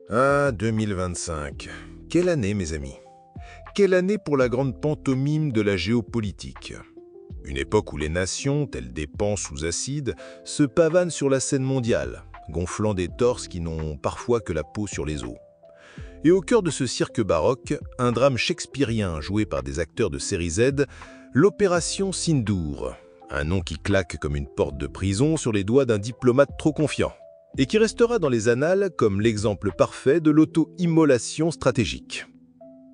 Ah, 2025. Quelle année, mes amis? Quelle année pour la grande pantomime de la géopolitique? Une époque où les nations, telles des pans sous acide, se pavanent sur la scène mondiale, gonflant des torses qui n'ont parfois que la peau sur les os. Et au cœur de ce cirque baroque, un drame shakespearien joué par des acteurs de série Z, l'opération Sindoor, un nom qui claque comme une porte de prison sur les doigts d'un diplomate trop confiant, et qui restera dans les annales comme l'exemple parfait de l'auto-immolation stratégique.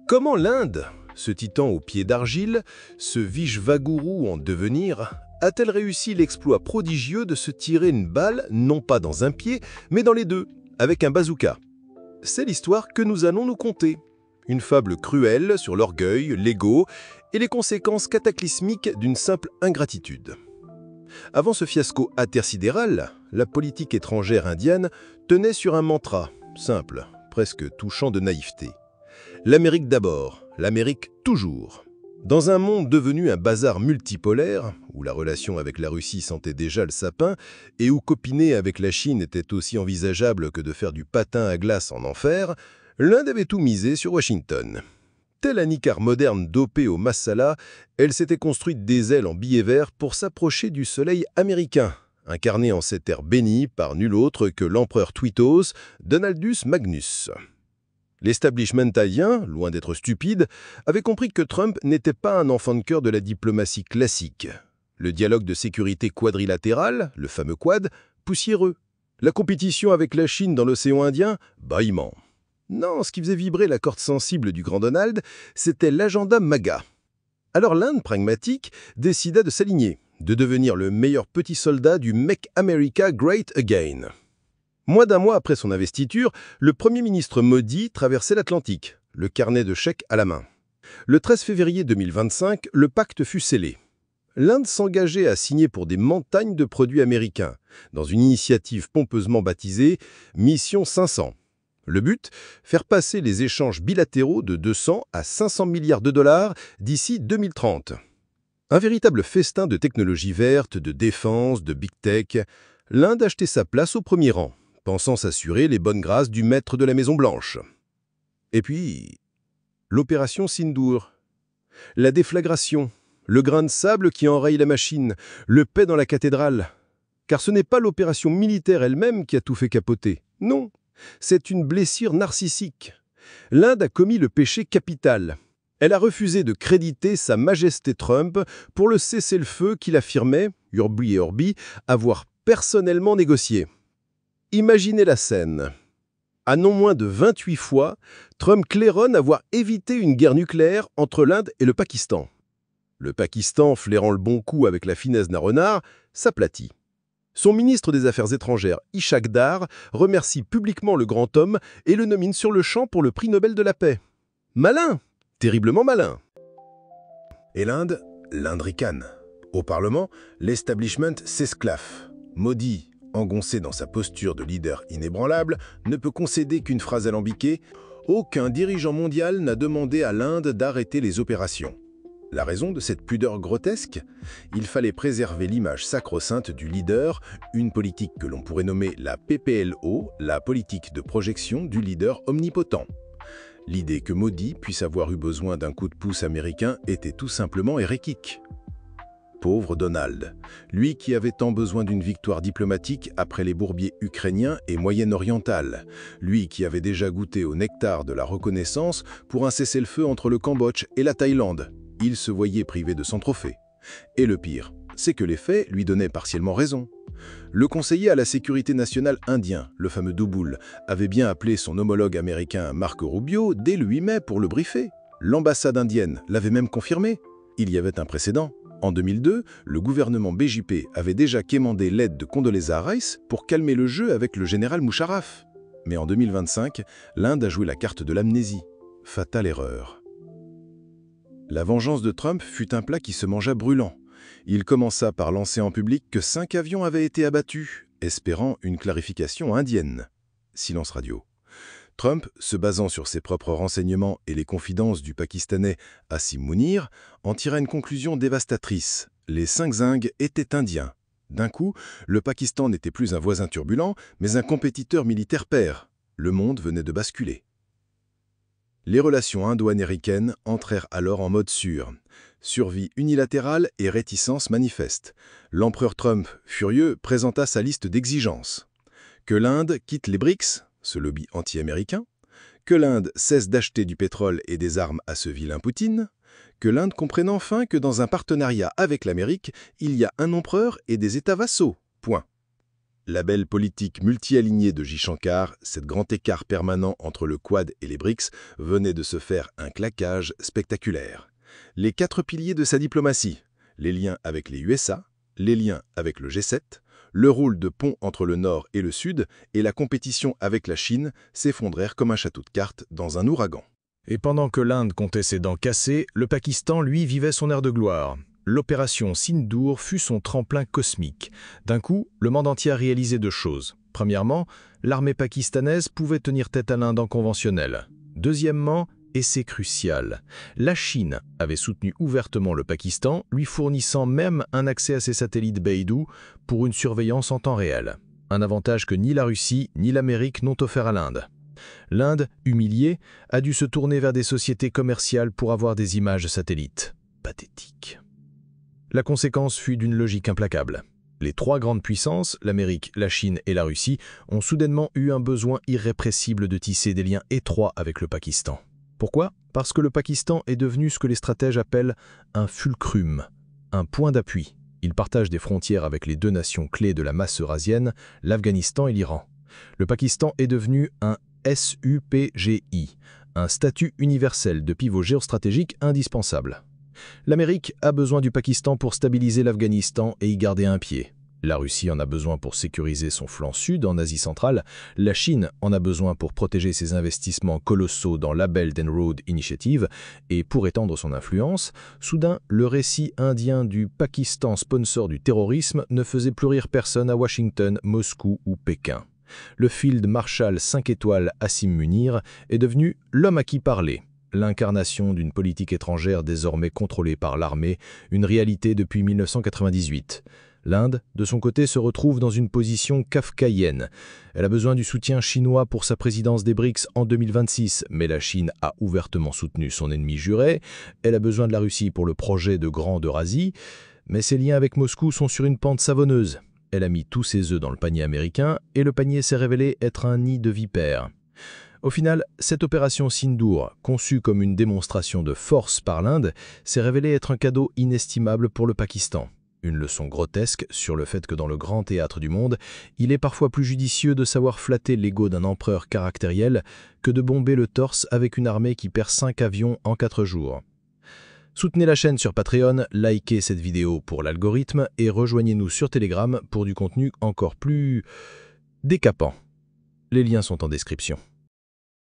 Comment l'Inde, ce titan aux pieds d'argile, ce Vishvagourou en devenir, a-t-elle réussi l'exploit prodigieux de se tirer une balle, non pas dans un pied, mais dans les deux, avec un bazooka? C'est l'histoire que nous allons nous conter. Une fable cruelle sur l'orgueil, l'ego et les conséquences cataclysmiques d'une simple ingratitude. Avant ce fiasco intersidéral, la politique étrangère indienne tenait sur un mantra, simple, presque touchant de naïveté. L'Amérique d'abord, l'Amérique toujours. Dans un monde devenu un bazar multipolaire, où la relation avec la Russie sentait déjà le sapin, et où copiner avec la Chine était aussi envisageable que de faire du patin à glace en enfer, l'Inde avait tout misé sur Washington. Telle un Icare moderne dopé au masala, elle s'était construite des ailes en billet vert pour s'approcher du soleil américain, incarné en cette ère bénie par nul autre que l'empereur Twitos, Donaldus Magnus. L'establishment indien, loin d'être stupide, avait compris que Trump n'était pas un enfant de cœur de la diplomatie classique. Le dialogue de sécurité quadrilatéral, le fameux Quad, poussiéreux. La compétition avec la Chine dans l'océan Indien, bâillement. Non, ce qui faisait vibrer la corde sensible du grand Donald, c'était l'agenda MAGA. Alors l'Inde pragmatique décida de s'aligner, de devenir le meilleur petit soldat du Make America Great Again. Moins d'un mois après son investiture, le Premier ministre Modi traversait l'Atlantique, le carnet de chèques à la main. Le 13 février 2025, le pacte fut scellé. L'Inde s'engageait à signer pour des montagnes de produits américains, dans une initiative pompeusement baptisée Mission 500. Le but, faire passer les échanges bilatéraux de 200 à 500 milliards de dollars d'ici 2030. Un véritable festin de technologie verte, de défense, de big tech. L'Inde achetait sa place au premier rang, pensant s'assurer les bonnes grâces du maître de la Maison-Blanche. Et puis, l'opération Sindoor. La déflagration, le grain de sable qui enraye la machine, le paix dans la cathédrale. Car ce n'est pas l'opération militaire elle-même qui a tout fait capoter, non. C'est une blessure narcissique. L'Inde a commis le péché capital. Elle a refusé de créditer Sa Majesté Trump pour le cessez-le-feu qu'il affirmait, urbi et orbi, avoir personnellement négocié. Imaginez la scène. À non moins de 28 fois, Trump claironne avoir évité une guerre nucléaire entre l'Inde et le Pakistan. Le Pakistan, flairant le bon coup avec la finesse d'un renard, s'aplatit. Son ministre des Affaires étrangères, Ishaq Dar, remercie publiquement le grand homme et le nomine sur le champ pour le prix Nobel de la paix. Malin, terriblement malin. Et l'Inde ricane. Au Parlement, l'establishment s'esclaffe. Modi, engoncé dans sa posture de leader inébranlable, ne peut concéder qu'une phrase alambiquée « Aucun dirigeant mondial n'a demandé à l'Inde d'arrêter les opérations ». La raison de cette pudeur grotesque? Il fallait préserver l'image sacro-sainte du leader, une politique que l'on pourrait nommer la PPLO, la politique de projection du leader omnipotent. L'idée que Modi puisse avoir eu besoin d'un coup de pouce américain était tout simplement hérétique. Pauvre Donald, lui qui avait tant besoin d'une victoire diplomatique après les bourbiers ukrainiens et moyen-oriental, lui qui avait déjà goûté au nectar de la reconnaissance pour un cessez-le-feu entre le Cambodge et la Thaïlande. Il se voyait privé de son trophée. Et le pire, c'est que les faits lui donnaient partiellement raison. Le conseiller à la sécurité nationale indien, le fameux Douboul, avait bien appelé son homologue américain Marco Rubio dès le 8 mai pour le briefer. L'ambassade indienne l'avait même confirmé. Il y avait un précédent. En 2002, le gouvernement BJP avait déjà quémandé l'aide de Condoleezza Rice pour calmer le jeu avec le général Musharraf. Mais en 2025, l'Inde a joué la carte de l'amnésie. Fatale erreur. La vengeance de Trump fut un plat qui se mangea brûlant. Il commença par lancer en public que 5 avions avaient été abattus, espérant une clarification indienne. Silence radio. Trump, se basant sur ses propres renseignements et les confidences du Pakistanais Asim Munir, en tira une conclusion dévastatrice. Les 5 zingues étaient indiens. D'un coup, le Pakistan n'était plus un voisin turbulent, mais un compétiteur militaire pair. Le monde venait de basculer. Les relations indo-américaines entrèrent alors en mode sûr. Survie unilatérale et réticence manifeste. L'empereur Trump, furieux, présenta sa liste d'exigences. Que l'Inde quitte les BRICS, ce lobby anti-américain, que l'Inde cesse d'acheter du pétrole et des armes à ce vilain Poutine, que l'Inde comprenne enfin que dans un partenariat avec l'Amérique, il y a un empereur et des États vassaux. Point. La belle politique multi-alignée de J. Shankar, cet grand écart permanent entre le Quad et les BRICS, venait de se faire un claquage spectaculaire. Les 4 piliers de sa diplomatie, les liens avec les USA, les liens avec le G7, le rôle de pont entre le Nord et le Sud et la compétition avec la Chine s'effondrèrent comme un château de cartes dans un ouragan. Et pendant que l'Inde comptait ses dents cassées, le Pakistan, lui, vivait son ère de gloire. L'opération Sindoor fut son tremplin cosmique. D'un coup, le monde entier a réalisé 2 choses. Premièrement, l'armée pakistanaise pouvait tenir tête à l'Inde en conventionnel. Deuxièmement, et c'est crucial, la Chine avait soutenu ouvertement le Pakistan, lui fournissant même un accès à ses satellites Beidou pour une surveillance en temps réel. Un avantage que ni la Russie ni l'Amérique n'ont offert à l'Inde. L'Inde, humiliée, a dû se tourner vers des sociétés commerciales pour avoir des images satellites. Pathétique. La conséquence fut d'une logique implacable. Les 3 grandes puissances, l'Amérique, la Chine et la Russie, ont soudainement eu un besoin irrépressible de tisser des liens étroits avec le Pakistan. Pourquoi? Parce que le Pakistan est devenu ce que les stratèges appellent un fulcrum, un point d'appui. Il partage des frontières avec les 2 nations clés de la masse eurasienne, l'Afghanistan et l'Iran. Le Pakistan est devenu un SUPGI, un statut universel de pivot géostratégique indispensable. L'Amérique a besoin du Pakistan pour stabiliser l'Afghanistan et y garder un pied. La Russie en a besoin pour sécuriser son flanc sud en Asie centrale. La Chine en a besoin pour protéger ses investissements colossaux dans la Belt and Road Initiative et pour étendre son influence. Soudain, le récit indien du Pakistan sponsor du terrorisme ne faisait plus rire personne à Washington, Moscou ou Pékin. Le Field Marshal 5 étoiles Asim Munir est devenu l'homme à qui parler. L'incarnation d'une politique étrangère désormais contrôlée par l'armée, une réalité depuis 1998. L'Inde, de son côté, se retrouve dans une position kafkaïenne. Elle a besoin du soutien chinois pour sa présidence des BRICS en 2026, mais la Chine a ouvertement soutenu son ennemi juré. Elle a besoin de la Russie pour le projet de Grande Eurasie, mais ses liens avec Moscou sont sur une pente savonneuse. Elle a mis tous ses œufs dans le panier américain, et le panier s'est révélé être un nid de vipères. Au final, cette opération Sindoor, conçue comme une démonstration de force par l'Inde, s'est révélée être un cadeau inestimable pour le Pakistan. Une leçon grotesque sur le fait que dans le grand théâtre du monde, il est parfois plus judicieux de savoir flatter l'ego d'un empereur caractériel que de bomber le torse avec une armée qui perd 5 avions en 4 jours. Soutenez la chaîne sur Patreon, likez cette vidéo pour l'algorithme et rejoignez-nous sur Telegram pour du contenu encore plus décapant. Les liens sont en description.